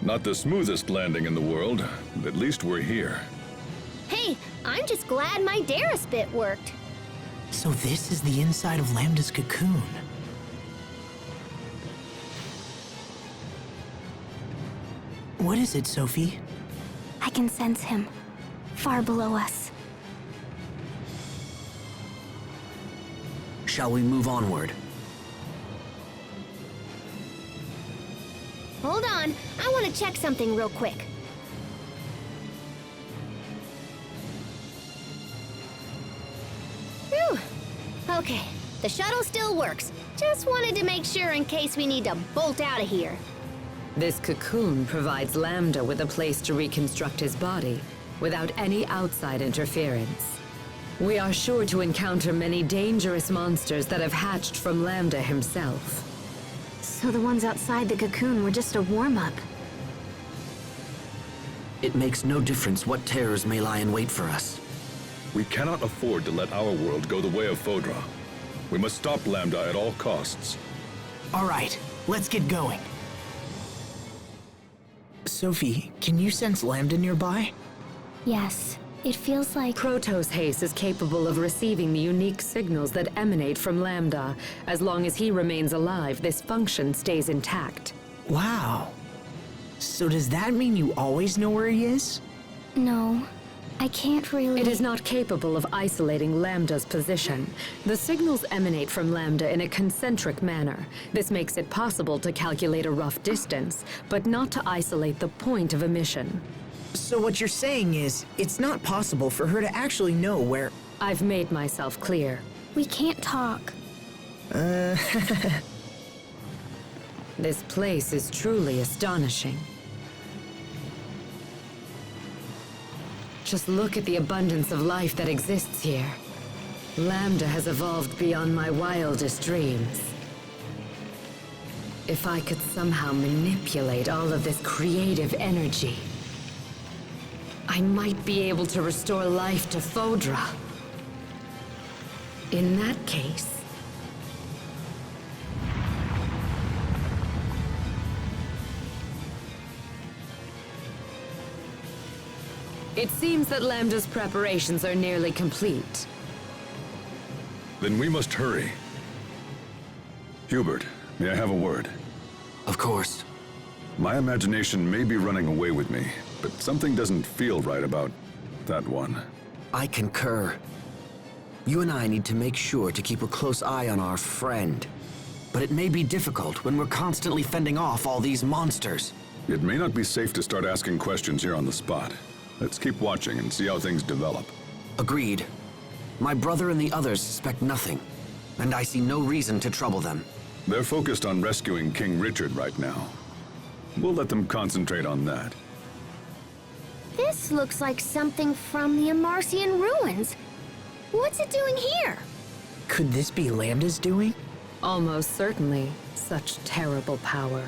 Not the smoothest landing in the world, but at least we're here. Hey, I'm just glad my Darius bit worked. So this is the inside of Lambda's cocoon. What is it, Sophie? I can sense him, far below us. Shall we move onward? Hold on, I want to check something real quick. Whew. Okay, the shuttle still works. Just wanted to make sure in case we need to bolt out of here. This cocoon provides Lambda with a place to reconstruct his body without any outside interference. We are sure to encounter many dangerous monsters that have hatched from Lambda himself. So the ones outside the cocoon were just a warm-up. It makes no difference what terrors may lie in wait for us. We cannot afford to let our world go the way of Fodra. We must stop Lambda at all costs. All right, let's get going. Sophie, can you sense Lambda nearby? Yes, it feels like... Protos Haste is capable of receiving the unique signals that emanate from Lambda. As long as he remains alive, this function stays intact. Wow. So does that mean you always know where he is? No, I can't really... It is not capable of isolating Lambda's position. The signals emanate from Lambda in a concentric manner. This makes it possible to calculate a rough distance, but not to isolate the point of emission. So what you're saying is, it's not possible for her to actually know where... I've made myself clear. We can't talk. This place is truly astonishing. Just look at the abundance of life that exists here. Lambda has evolved beyond my wildest dreams. If I could somehow manipulate all of this creative energy, I might be able to restore life to Fodra. In that case, it seems that Lambda's preparations are nearly complete. Then we must hurry. Hubert, may I have a word? Of course. My imagination may be running away with me, but something doesn't feel right about that one. I concur. You and I need to make sure to keep a close eye on our friend. But it may be difficult when we're constantly fending off all these monsters. It may not be safe to start asking questions here on the spot. Let's keep watching and see how things develop. Agreed. My brother and the others suspect nothing, and I see no reason to trouble them. They're focused on rescuing King Richard right now. We'll let them concentrate on that. This looks like something from the Amarcian ruins. What's it doing here? Could this be Lambda's doing? Almost certainly. Such terrible power.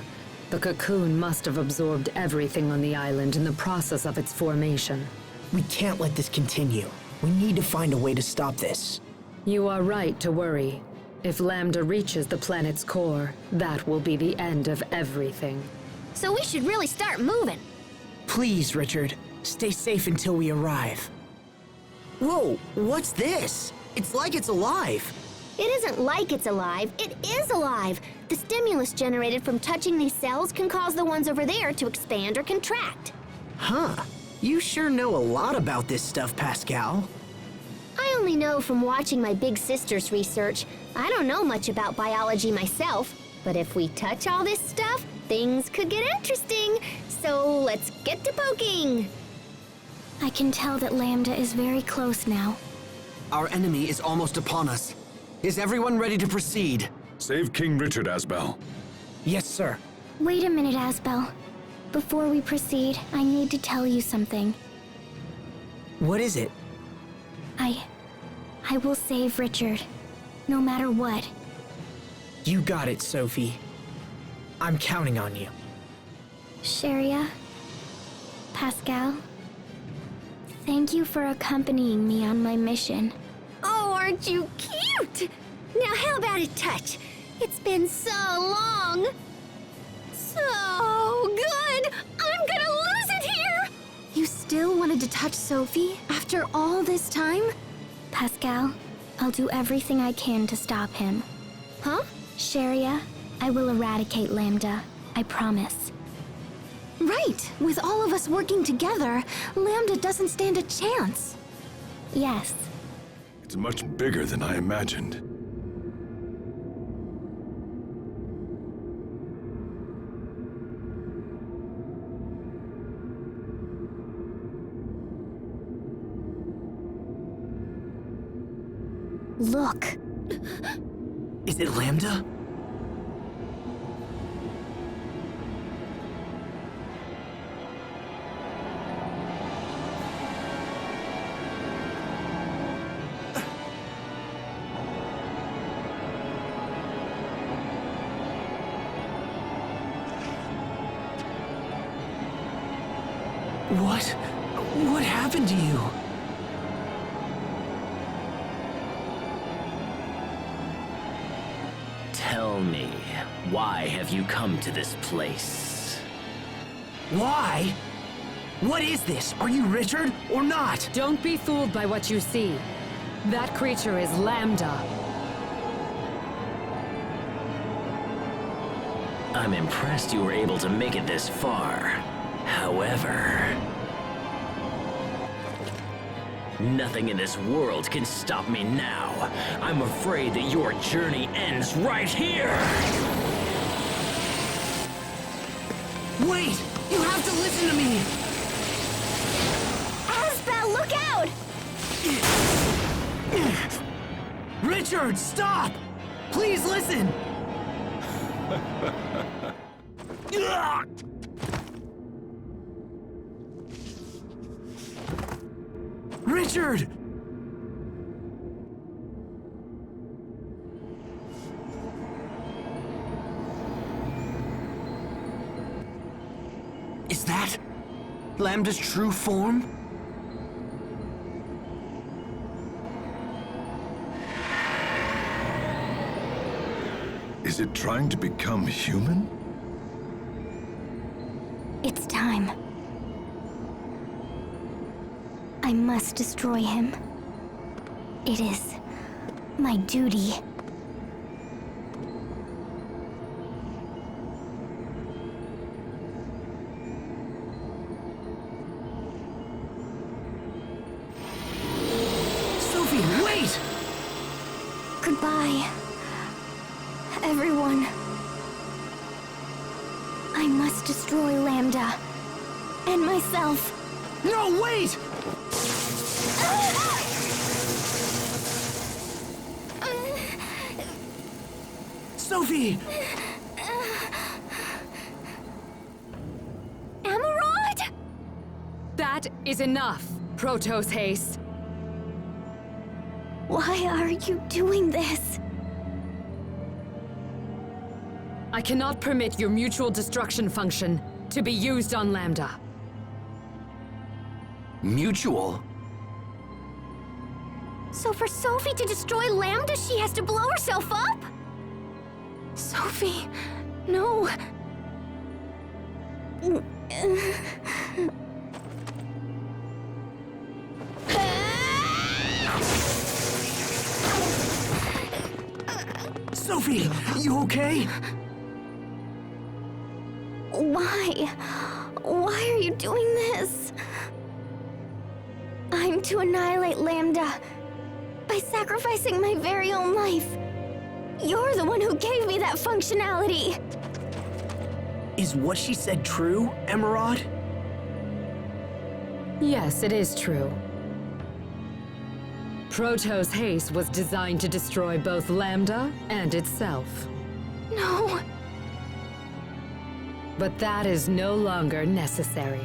The cocoon must have absorbed everything on the island in the process of its formation. We can't let this continue. We need to find a way to stop this. You are right to worry. If Lambda reaches the planet's core, that will be the end of everything. So we should really start moving. Please, Richard, stay safe until we arrive. Whoa, what's this? It's like it's alive. It isn't like it's alive, it is alive. The stimulus generated from touching these cells can cause the ones over there to expand or contract. Huh. You sure know a lot about this stuff, Pascal. I only know from watching my big sister's research. I don't know much about biology myself, but if we touch all this stuff, things could get interesting. So let's get to poking. I can tell that Lambda is very close now. Our enemy is almost upon us. Is everyone ready to proceed? Save King Richard, Asbel. Yes, sir. Wait a minute, Asbel. Before we proceed, I need to tell you something. What is it? I will save Richard, no matter what. You got it, Sophie. I'm counting on you. Sharia, Pascal, thank you for accompanying me on my mission. Oh, aren't you cute? Now how about a touch? It's been so long. So good. I'm still wanted to touch Sophie after all this time? Pascal, I'll do everything I can to stop him. Huh? Sharia, I will eradicate Lambda. I promise. Right! With all of us working together, Lambda doesn't stand a chance. Yes. It's much bigger than I imagined. Look. Is it Lambda? What happened to you? Tell me, why have you come to this place? Why? What is this? Are you Richard or not? Don't be fooled by what you see. That creature is Lambda. I'm impressed you were able to make it this far. However, nothing in this world can stop me now. I'm afraid that your journey ends right here! Wait! You have to listen to me! Asbel, look out! Richard, stop! Please listen! Richard! Is that Lambda's true form? Is it trying to become human? It's time. I must destroy him. It is my duty. Sophie, wait! Goodbye, everyone. I must destroy Lambda and myself. No, wait! Sophie! Emerald? That is enough, Protos Haste. Why are you doing this? I cannot permit your mutual destruction function to be used on Lambda. Mutual? So for Sophie to destroy Lambda, she has to blow herself up? Sophie, no. Sophie, you okay? Why? Why are you doing this? I'm to annihilate Lambda by sacrificing my very own life. You're the one who gave me that functionality. Is what she said true, Emerald? Yes, it is true. Protos Haste was designed to destroy both Lambda and itself. No. But that is no longer necessary.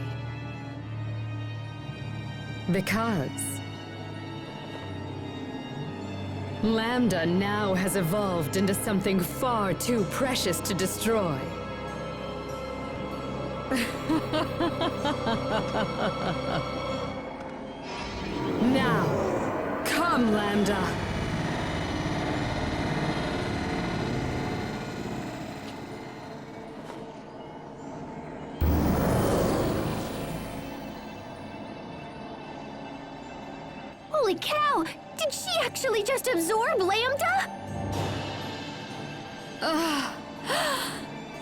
Because Lambda now has evolved into something far too precious to destroy. Now, come, Lambda! Holy cow! Did she actually just absorb Lambda?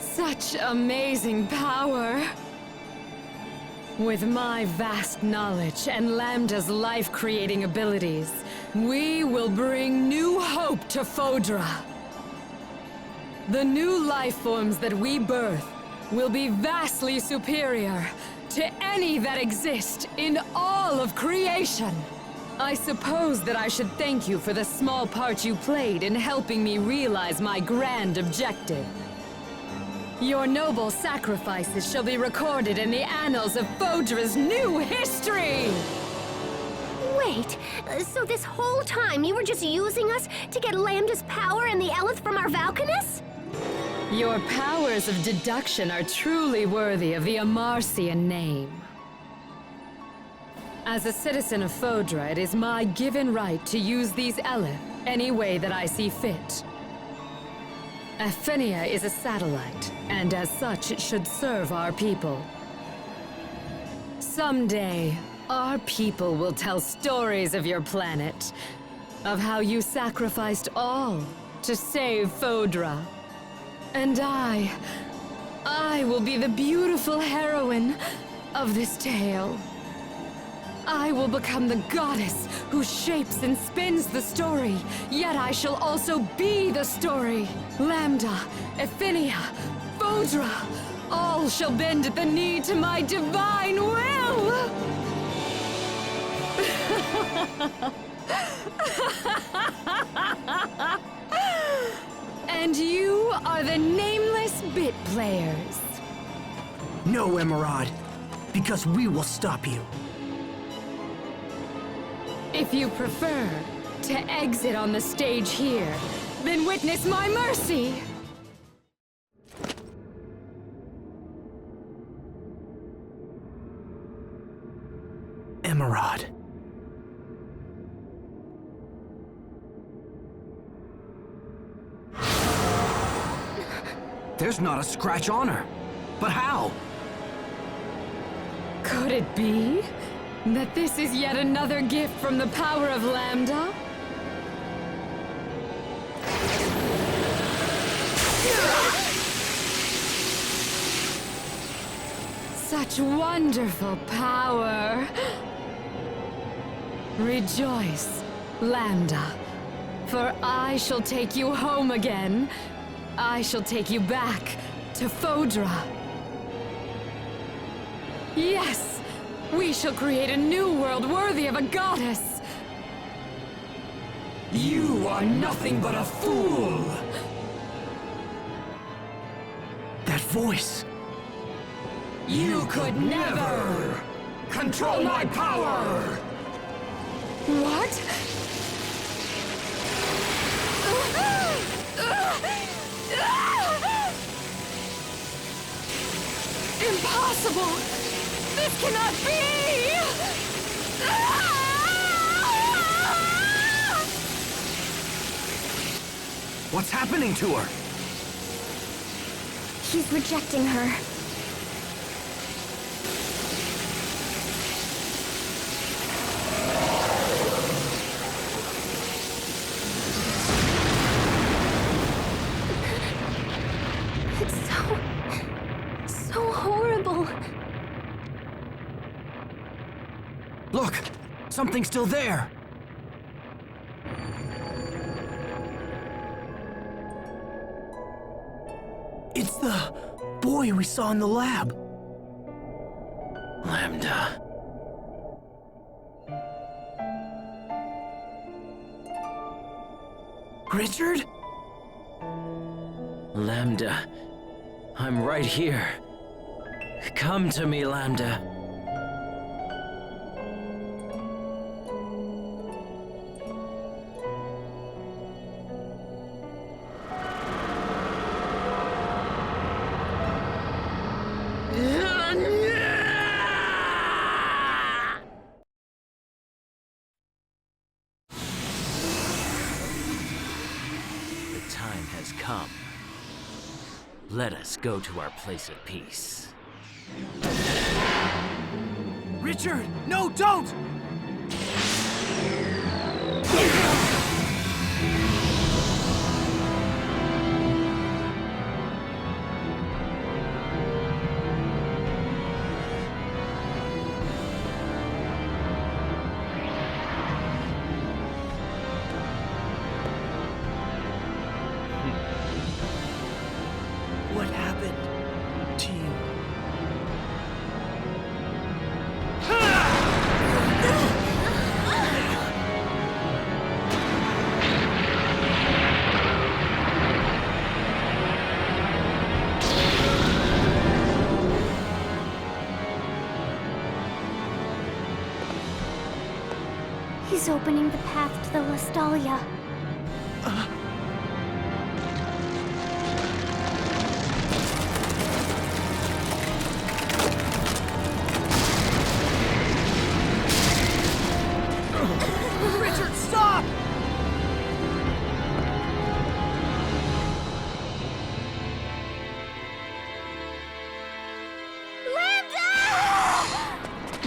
Such amazing power. With my vast knowledge and Lambda's life-creating abilities, we will bring new hope to Fodra. The new life forms that we birth will be vastly superior to any that exist in all of creation. I suppose that I should thank you for the small part you played in helping me realize my grand objective. Your noble sacrifices shall be recorded in the annals of Fodra's new history! Wait, so this whole time you were just using us to get Lambda's power and the Eleth from our Valkanus? Your powers of deduction are truly worthy of the Amarcian name. As a citizen of Fodra, it is my given right to use these Eleth any way that I see fit. Aphenia is a satellite, and as such it should serve our people. Someday, our people will tell stories of your planet, of how you sacrificed all to save Fodra. And I will be the beautiful heroine of this tale. I will become the goddess who shapes and spins the story, yet I shall also be the story. Lambda, Aphenia, Fodra, all shall bend at the knee to my divine will! And you are the nameless bit players. No, Emerald, because we will stop you. If you prefer to exit on the stage here, then witness my mercy! Emerald. There's not a scratch on her. But how? Could it be that this is yet another gift from the power of Lambda? Such wonderful power! Rejoice, Lambda, for I shall take you home again. I shall take you back to Fodra. Yes! We shall create a new world worthy of a goddess! You are nothing but a fool! That voice! You could never control my power! What? Impossible! This cannot be! What's happening to her? He's rejecting her. It's so horrible. Look! Something's still there! It's the boy we saw in the lab. Lambda. Richard? Lambda. I'm right here. Come to me, Lambda. The time has come. Let us go to our place of peace. Richard! No, don't! He's opening the path to the Lestalia. Richard, stop!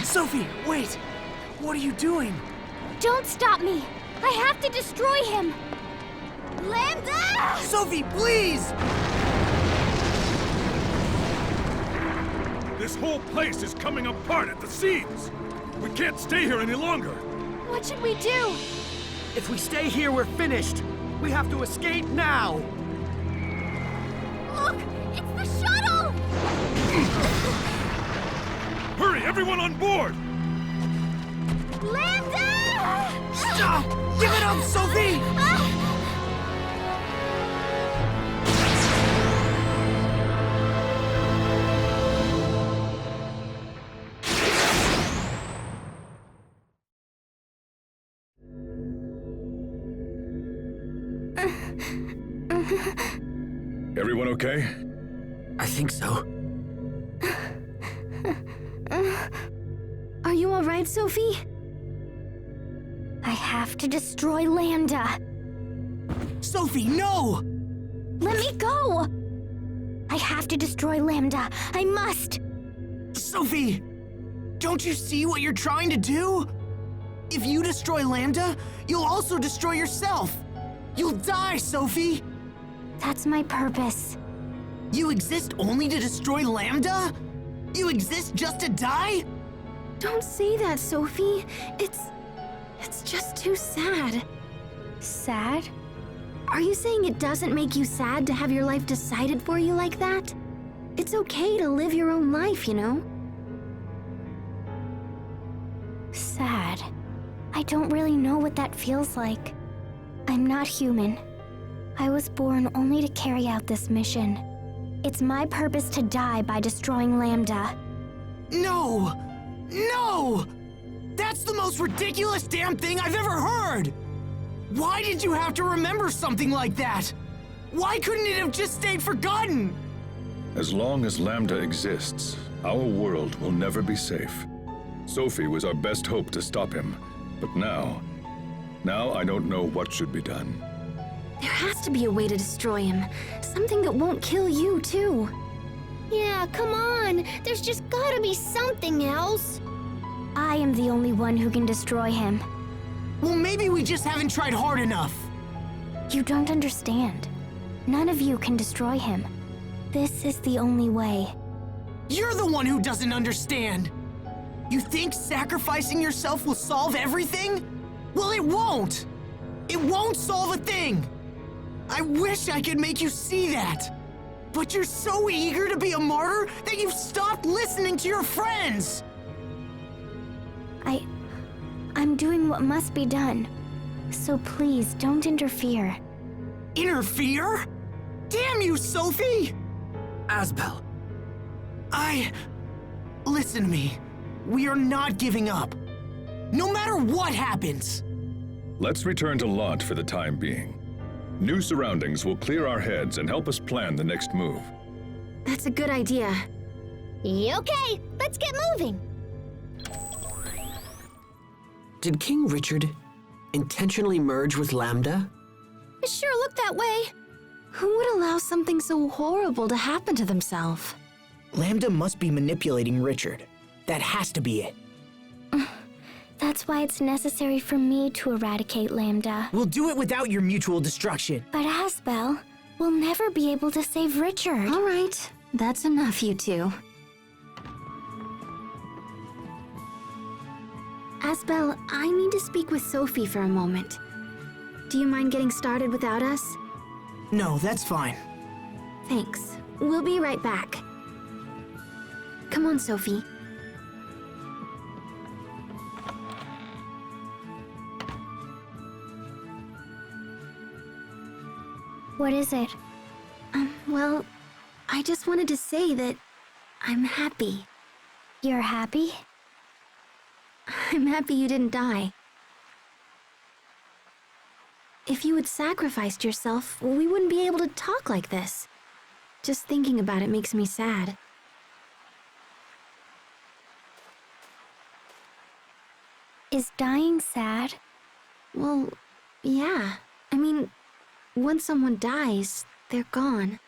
Sophie, wait! What are you doing? Don't stop me! I have to destroy him! Lambda! Sophie, please! This whole place is coming apart at the seams! We can't stay here any longer! What should we do? If we stay here, we're finished! We have to escape now! Look! It's the shuttle! Hurry, everyone on board! Lambda! Stop! Give it up, Sophie! Everyone okay? I think so. Are you all right, Sophie? I have to destroy Lambda. Sophie, no! Let me go! I have to destroy Lambda. I must! Sophie! Don't you see what you're trying to do? If you destroy Lambda, you'll also destroy yourself! You'll die, Sophie! That's my purpose. You exist only to destroy Lambda? You exist just to die? Don't say that, Sophie. It's just too sad. Sad? Are you saying it doesn't make you sad to have your life decided for you like that? It's okay to live your own life, you know? Sad. I don't really know what that feels like. I'm not human. I was born only to carry out this mission. It's my purpose to die by destroying Lambda. No! No! That's the most ridiculous damn thing I've ever heard! Why did you have to remember something like that? Why couldn't it have just stayed forgotten? As long as Lambda exists, our world will never be safe. Sophie was our best hope to stop him, but now I don't know what should be done. There has to be a way to destroy him. Something that won't kill you, too. Yeah, come on. There's just gotta be something else. I am the only one who can destroy him. Well, maybe we just haven't tried hard enough. You don't understand. None of you can destroy him. This is the only way. You're the one who doesn't understand. You think sacrificing yourself will solve everything? Well, it won't. It won't solve a thing. I wish I could make you see that. But you're so eager to be a martyr that you've stopped listening to your friends. I'm doing what must be done. So please don't interfere. Interfere? Damn you, Sophie! Asbel, Listen to me. We are not giving up. No matter what happens. Let's return to Lhant for the time being. New surroundings will clear our heads and help us plan the next move. That's a good idea. Okay, let's get moving. did King Richard intentionally merge with Lambda? It sure looked that way. Who would allow something so horrible to happen to themselves? Lambda must be manipulating Richard. That has to be it. That's why it's necessary for me to eradicate Lambda. We'll do it without your mutual destruction. But Asbel, we'll never be able to save Richard. All right, that's enough, you two. Asbel, I need to speak with Sophie for a moment. Do you mind getting started without us? No, that's fine. Thanks. We'll be right back. Come on, Sophie. What is it? Well, I just wanted to say that I'm happy. You're happy? I'm happy you didn't die. if you had sacrificed yourself, we wouldn't be able to talk like this. Just thinking about it makes me sad. Is dying sad? Well, yeah. I mean, once someone dies, they're gone.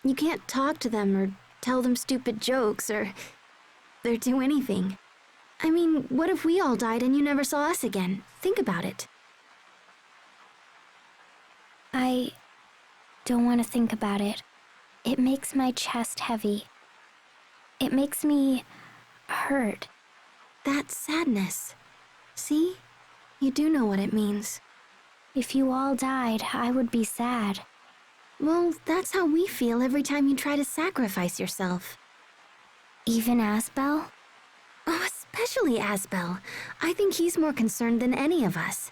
You can't talk to them or tell them stupid jokes or do anything. I mean, what if we all died and you never saw us again? Think about it. I don't want to think about it. It makes my chest heavy. It makes me hurt. That's sadness. See? You do know what it means. If you all died, I would be sad. Well, that's how we feel every time you try to sacrifice yourself. Even Asbel? Oh, especially Asbel. I think he's more concerned than any of us.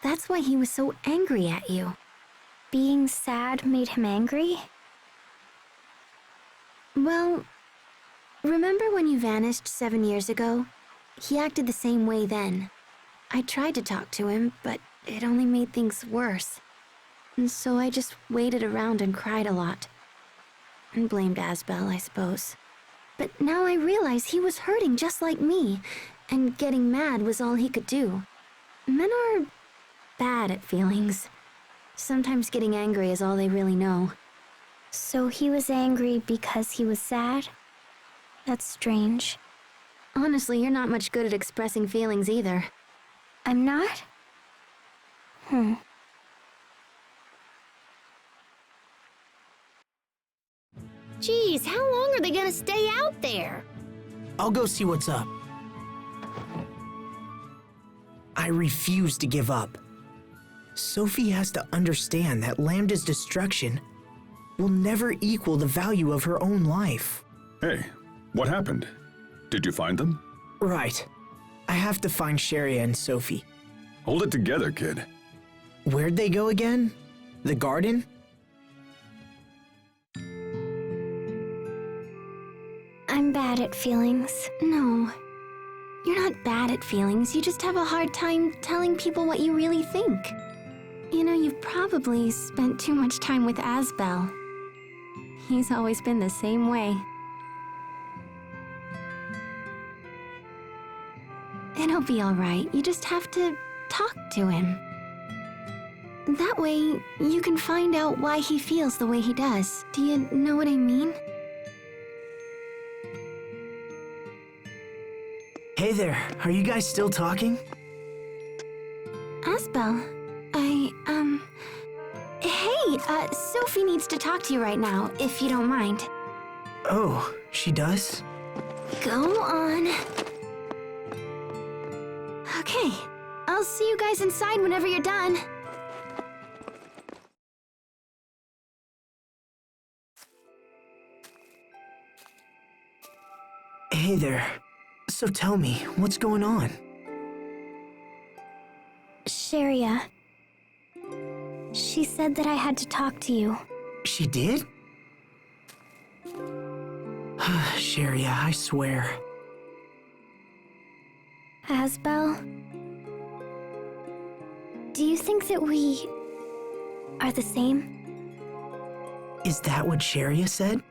That's why he was so angry at you. Being sad made him angry? Well, remember when you vanished 7 years ago? He acted the same way then. I tried to talk to him, but it only made things worse. And so I just waited around and cried a lot. And blamed Asbel, I suppose. But now I realize he was hurting just like me, and getting mad was all he could do. Men are bad at feelings. Sometimes getting angry is all they really know. So he was angry because he was sad? That's strange. Honestly, you're not much good at expressing feelings either. I'm not? Geez, how long are they gonna stay out there? I'll go see what's up. I refuse to give up. Sophie has to understand that Lambda's destruction will never equal the value of her own life. Hey, what happened? Did you find them? Right. I have to find Sharia and Sophie. Hold it together, kid. Where'd they go again? The garden? I'm bad at feelings. No. You're not bad at feelings, you just have a hard time telling people what you really think. You know, you've probably spent too much time with Asbel. He's always been the same way. It'll be alright, you just have to talk to him. That way, you can find out why he feels the way he does. Do you know what I mean? Hey there, are you guys still talking? Asbel, Hey, Sophie needs to talk to you right now, if you don't mind. Oh, she does? Go on. Okay, I'll see you guys inside whenever you're done. Hey there. So tell me, what's going on? Sharia. She said that I had to talk to you. She did? Sharia, I swear. Asbel? Do you think that we are the same? Is that what Sharia said?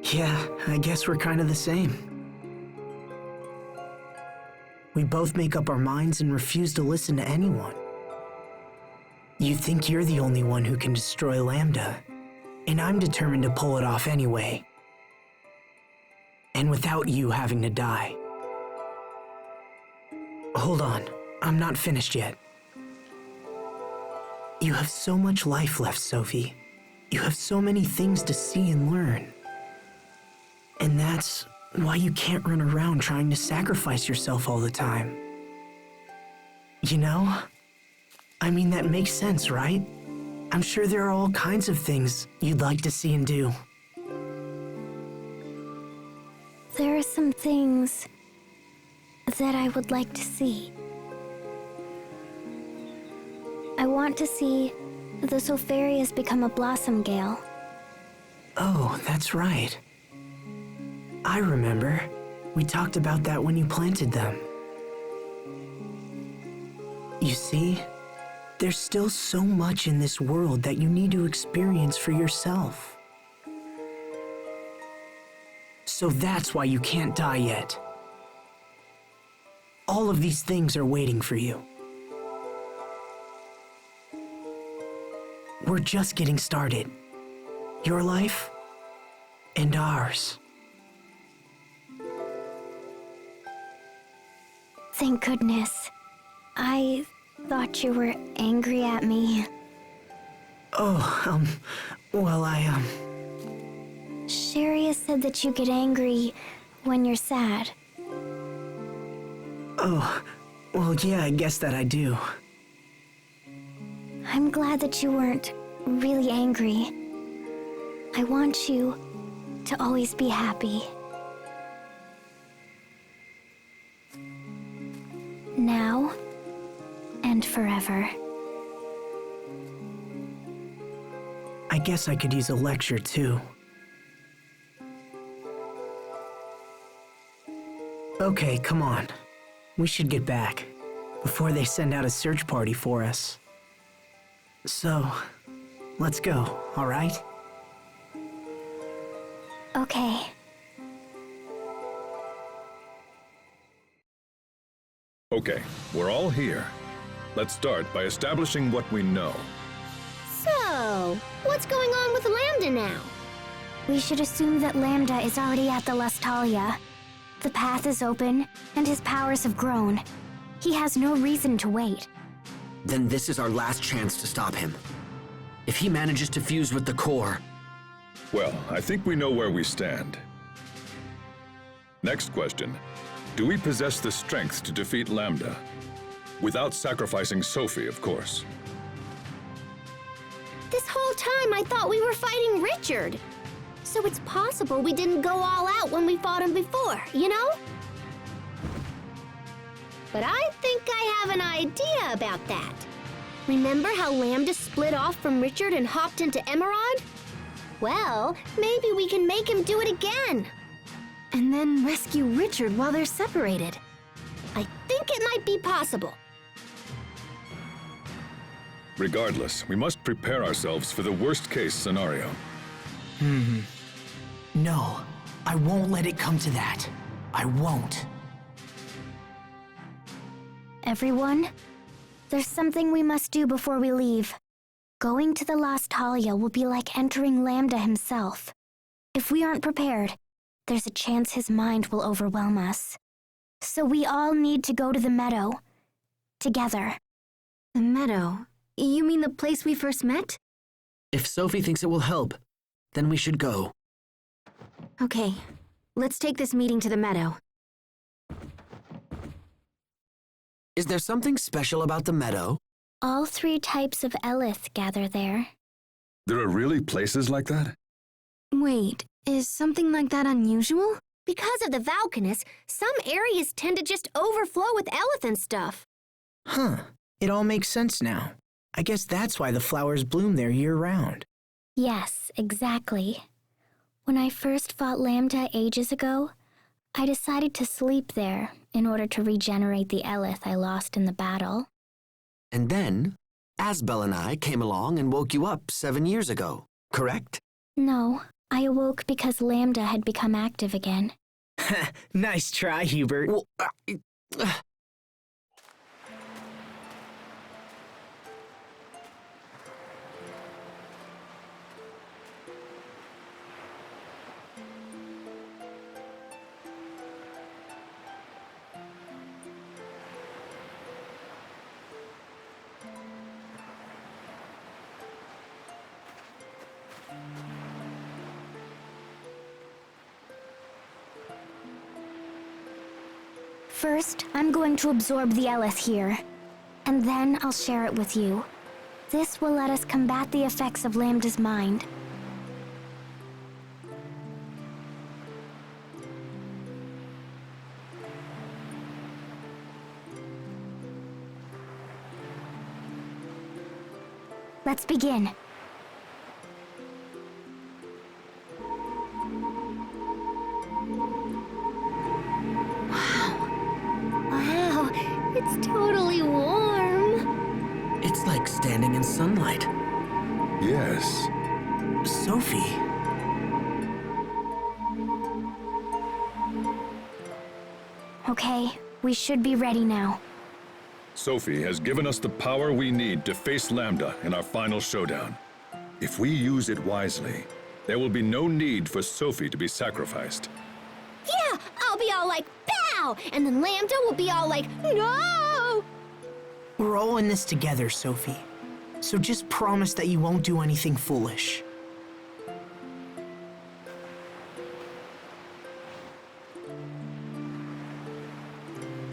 Yeah, I guess we're kind of the same. We both make up our minds and refuse to listen to anyone. You think you're the only one who can destroy Lambda, and I'm determined to pull it off anyway. And without you having to die. Hold on, I'm not finished yet. You have so much life left, Sophie. You have so many things to see and learn. And that's why you can't run around trying to sacrifice yourself all the time. You know? I mean, that makes sense, right? I'm sure there are all kinds of things you'd like to see and do. There are some things that I would like to see. I want to see the Sulfurias become a blossom gale. Oh, that's right. I remember. We talked about that when you planted them. See? There's still so much in this world that you need to experience for yourself. So that's why you can't die yet. All of these things are waiting for you. We're just getting started. Your life and ours. Thank goodness. I thought you were angry at me. Oh, well, Sherry has said that you get angry when you're sad. Oh, well, yeah, I guess that I do. I'm glad that you weren't really angry. I want you to always be happy. Now and forever. I guess I could use a lecture, too. Okay, come on. We should get back, before they send out a search party for us. So, let's go, all right? Okay. Okay, we're all here. Let's start by establishing what we know. So, what's going on with Lambda now? We should assume that Lambda is already at the Lustalia. The path is open, and his powers have grown. He has no reason to wait. Then this is our last chance to stop him. If he manages to fuse with the core... Well, I think we know where we stand. Next question. Do we possess the strength to defeat Lambda? Without sacrificing Sophie, of course. This whole time I thought we were fighting Richard. So it's possible we didn't go all out when we fought him before, you know? But I think I have an idea about that. Remember how Lambda split off from Richard and hopped into Emerald? Well, maybe we can make him do it again. And then rescue Richard while they're separated. I think it might be possible. Regardless, we must prepare ourselves for the worst-case scenario. No, I won't let it come to that. I won't. Everyone, there's something we must do before we leave. Going to the Lustalia will be like entering Lambda himself. If we aren't prepared, there's a chance his mind will overwhelm us. So we all need to go to the meadow. Together. The meadow? You mean the place we first met? If Sophie thinks it will help, then we should go. Okay, let's take this meeting to the meadow. Is there something special about the meadow? All 3 types of Elith gather there. There are really places like that? Wait, is something like that unusual? Because of the Valkanus, some areas tend to just overflow with elephant stuff. Huh. It all makes sense now. I guess that's why the flowers bloom there year-round. Yes, exactly. When I first fought Lambda ages ago, I decided to sleep there in order to regenerate the Elith I lost in the battle. And then, Asbel and I came along and woke you up 7 years ago, correct? No, I awoke because Lambda had become active again. Nice try, Hubert. Well, First, I'm going to absorb the Elith here, and then I'll share it with you. This will let us combat the effects of Lambda's mind. Let's begin. Wow, it's totally warm. like standing in sunlight. Yes. Sophie. Okay, we should be ready now. Sophie has given us the power we need to face Lambda in our final showdown. If we use it wisely, there will be no need for Sophie to be sacrificed. Yeah, I'll be all like, pow! And then Lambda will be all like, no! We're all in this together, Sophie. So just promise that you won't do anything foolish.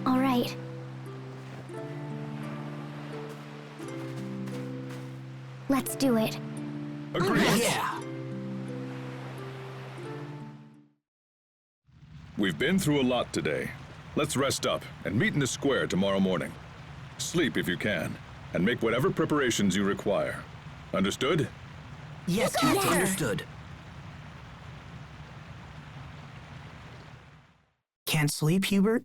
All right. Let's do it. Agreed. Yeah. We've been through a lot today. Let's rest up and meet in the square tomorrow morning. Sleep if you can, and make whatever preparations you require. Understood? Yes, Captain. Understood. Can't sleep, Hubert?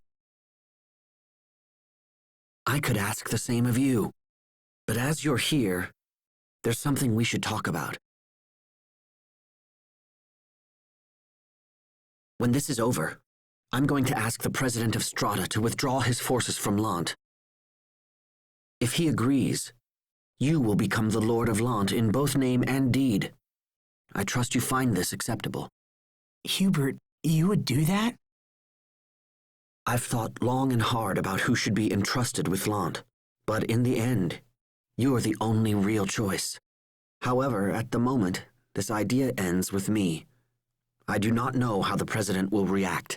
I could ask the same of you. But as you're here, there's something we should talk about. When this is over, I'm going to ask the President of Strata to withdraw his forces from Lhant. If he agrees, you will become the Lord of Lhant in both name and deed. I trust you find this acceptable. Hubert, you would do that? I've thought long and hard about who should be entrusted with Lhant, but in the end, you're the only real choice. However, at the moment, this idea ends with me. I do not know how the President will react.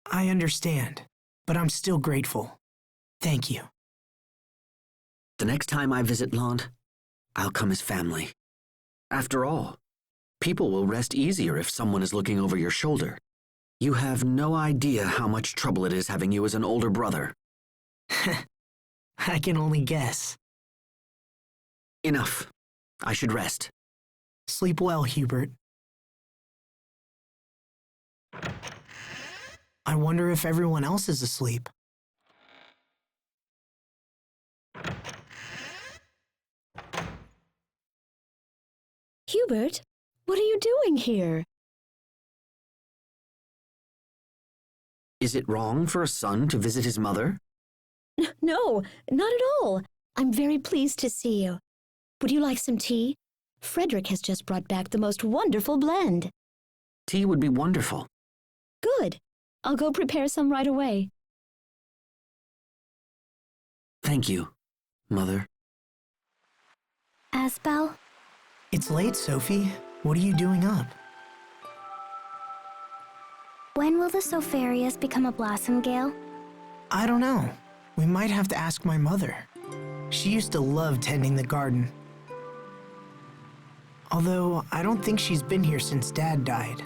I understand, but I'm still grateful. Thank you. The next time I visit Lhant, I'll come as family. After all, people will rest easier if someone is looking over your shoulder. You have no idea how much trouble it is having you as an older brother. I can only guess. Enough. I should rest. Sleep well, Hubert. I wonder if everyone else is asleep. Hubert, what are you doing here? Is it wrong for a son to visit his mother? No, not at all. I'm very pleased to see you. Would you like some tea? Frederick has just brought back the most wonderful blend. Tea would be wonderful. Good. I'll go prepare some right away. Thank you, Mother. Asbel? It's late, Sophie. What are you doing up? When will the Sopharias become a blossom gale? I don't know. We might have to ask my mother. She used to love tending the garden. Although, I don't think she's been here since Dad died.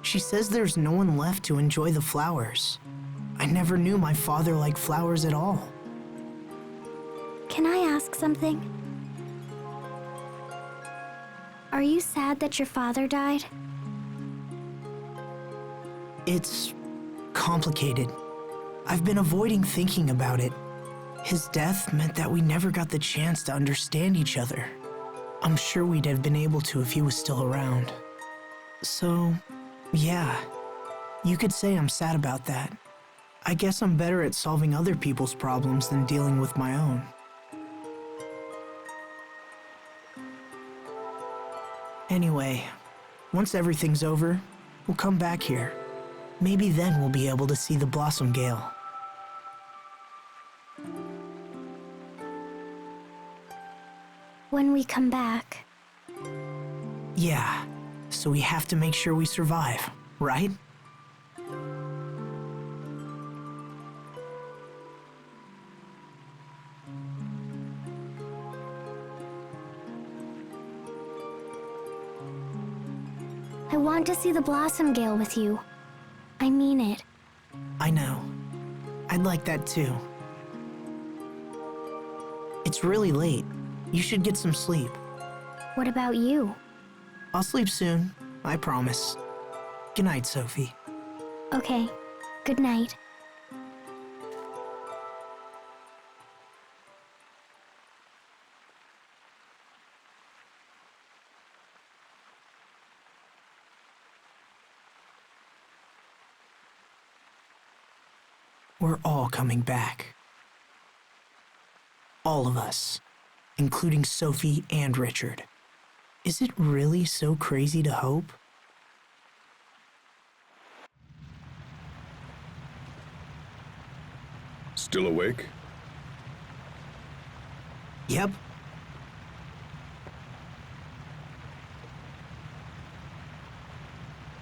She says there's no one left to enjoy the flowers. I never knew my father liked flowers at all. Can I ask something? Are you sad that your father died? It's complicated. I've been avoiding thinking about it. His death meant that we never got the chance to understand each other. I'm sure we'd have been able to if he was still around. So, yeah, you could say I'm sad about that. I guess I'm better at solving other people's problems than dealing with my own. Anyway, once everything's over, we'll come back here. Maybe then we'll be able to see the Blossom Gale. When we come back. Yeah, so we have to make sure we survive, right? I want to see the Blossom Gale with you. I mean it. I know. I'd like that too. It's really late. You should get some sleep. What about you? I'll sleep soon, I promise. Good night, Sophie. Okay. Good night. We're all coming back. All of us, including Sophie and Richard. Is it really so crazy to hope? Still awake? Yep.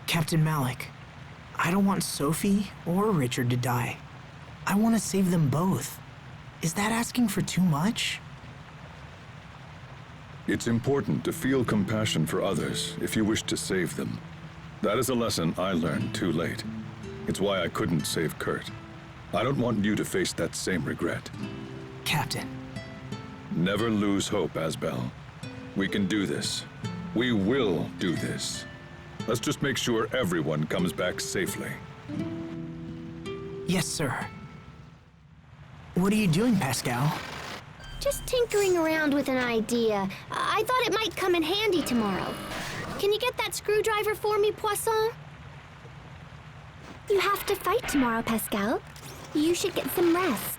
Captain Malik, I don't want Sophie or Richard to die. I want to save them both. Is that asking for too much? It's important to feel compassion for others if you wish to save them. That is a lesson I learned too late. It's why I couldn't save Kurt. I don't want you to face that same regret. Captain. Never lose hope, Asbel. We can do this. We will do this. Let's just make sure everyone comes back safely. Yes, sir. What are you doing, Pascal? Just tinkering around with an idea. I thought it might come in handy tomorrow. Can you get that screwdriver for me, Poisson? You have to fight tomorrow, Pascal. You should get some rest.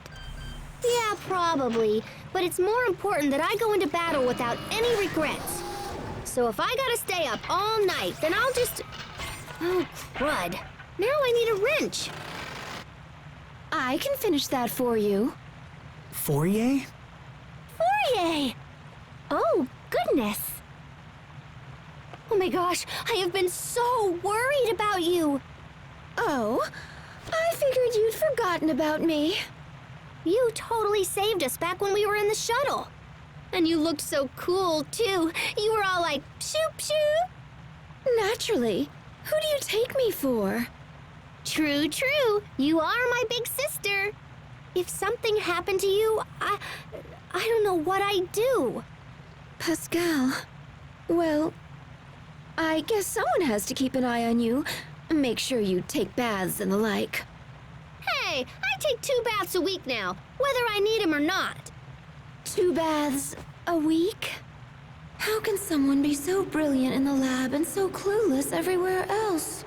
Yeah, probably. But it's more important that I go into battle without any regrets. So if I gotta stay up all night, then I'll just... Oh, crud. Now I need a wrench. I can finish that for you. Fourier? Fourier! Oh, goodness. Oh my gosh, I have been so worried about you. Oh, I figured you'd forgotten about me. You totally saved us back when we were in the shuttle. And you looked so cool, too. You were all like, shoop, shoop. Naturally. Who do you take me for? True, true. You are my big sister. If something happened to you, I don't know what I'd do. Pascal, well, I guess someone has to keep an eye on you. Make sure you take baths and the like. Hey, I take 2 baths a week now, whether I need them or not. 2 baths a week? How can someone be so brilliant in the lab and so clueless everywhere else?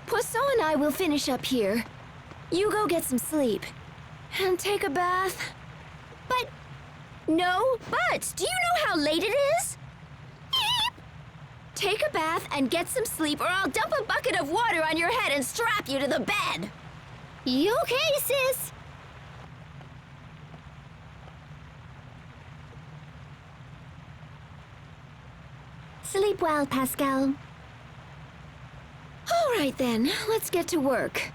Poisson and I will finish up here. You go get some sleep. And take a bath. But... No buts! Do you know how late it is? Take a bath and get some sleep, or I'll dump a bucket of water on your head and strap you to the bed. You okay, sis? Sleep well, Pascal. All right then, let's get to work.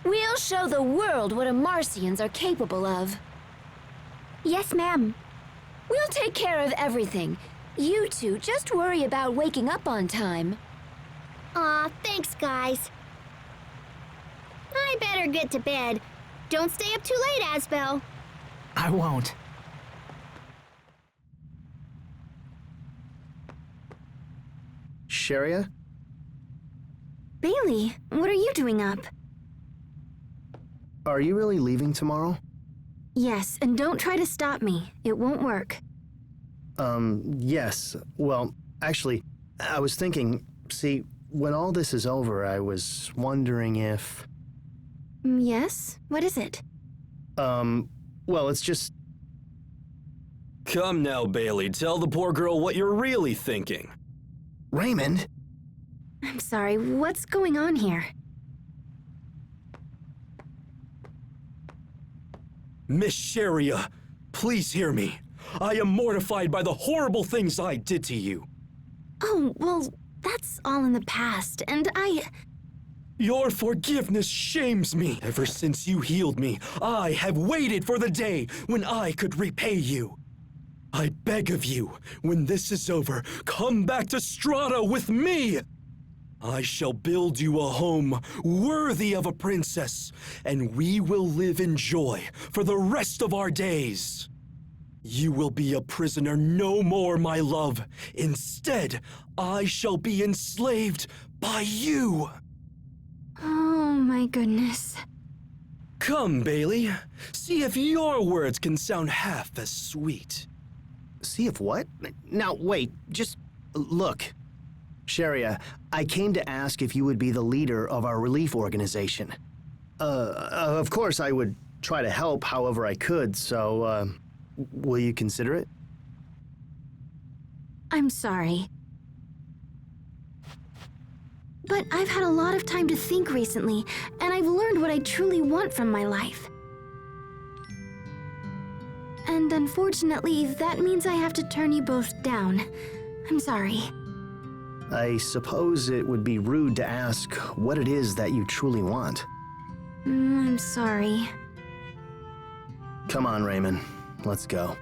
We'll show the world what Marcians are capable of. Yes, ma'am. We'll take care of everything. You two just worry about waking up on time. Aw, thanks, guys. I better get to bed. Don't stay up too late, Asbel. I won't. Sharia? Bailey, what are you doing up? Are you really leaving tomorrow? Yes, and don't try to stop me. It won't work. Yes. Well, actually, I was thinking, see, when all this is over, I was wondering if... Yes? What is it? Well, it's just... Come now, Bailey, tell the poor girl what you're really thinking. Raymond? I'm sorry, what's going on here? Miss Sharia, please hear me. I am mortified by the horrible things I did to you. Oh, well, that's all in the past, and Your forgiveness shames me. Ever since you healed me, I have waited for the day when I could repay you. I beg of you, when this is over, come back to Strata with me. I shall build you a home worthy of a princess, and we will live in joy for the rest of our days. You will be a prisoner no more, my love. Instead, I shall be enslaved by you. Oh my goodness. Come, Bailey. See if your words can sound half as sweet. See if what? Now, wait, just look. Sharia, I came to ask if you would be the leader of our relief organization. Of course I would try to help however I could, so, will you consider it? I'm sorry. But I've had a lot of time to think recently, and I've learned what I truly want from my life. And unfortunately, that means I have to turn you both down. I'm sorry. I suppose it would be rude to ask what it is that you truly want. I'm sorry. Come on, Raymond. Let's go.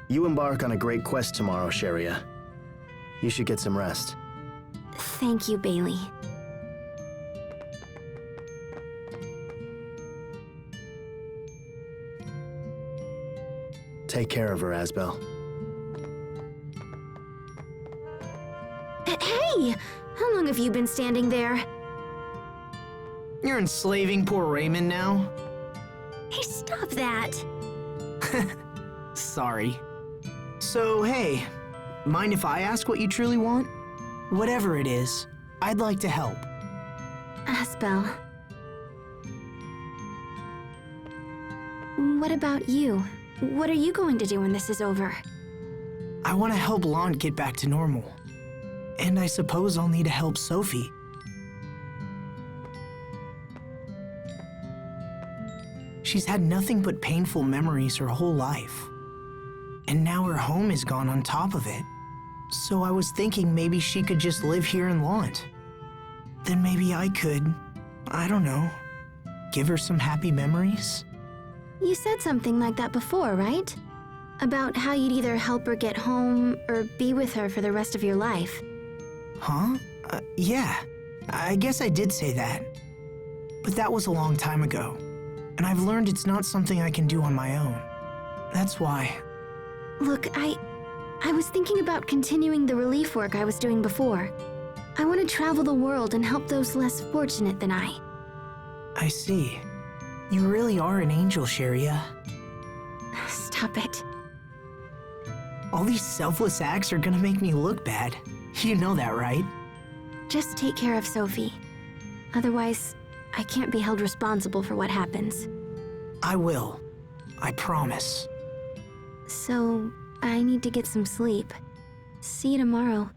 You embark on a great quest tomorrow, Sharia. You should get some rest. Thank you, Bailey. Take care of her, Asbel. Hey! How long have you been standing there? You're enslaving poor Raymond now? Hey, stop that! Sorry. So, hey, mind if I ask what you truly want? Whatever it is, I'd like to help. Asbel. What about you? What are you going to do when this is over? I want to help Lhant get back to normal. And I suppose I'll need to help Sophie. She's had nothing but painful memories her whole life. And now her home is gone on top of it. So I was thinking maybe she could just live here in Lhant. Then maybe I could, I don't know, give her some happy memories? You said something like that before, right? About how you'd either help her get home or be with her for the rest of your life. Huh? Yeah. I guess I did say that. But that was a long time ago. And I've learned it's not something I can do on my own. That's why. Look, I was thinking about continuing the relief work I was doing before. I want to travel the world and help those less fortunate than I. I see. You really are an angel, Sharia. Stop it. All these selfless acts are gonna make me look bad. You know that, right? Just take care of Sophie. Otherwise, I can't be held responsible for what happens. I will. I promise. So, I need to get some sleep. See you tomorrow.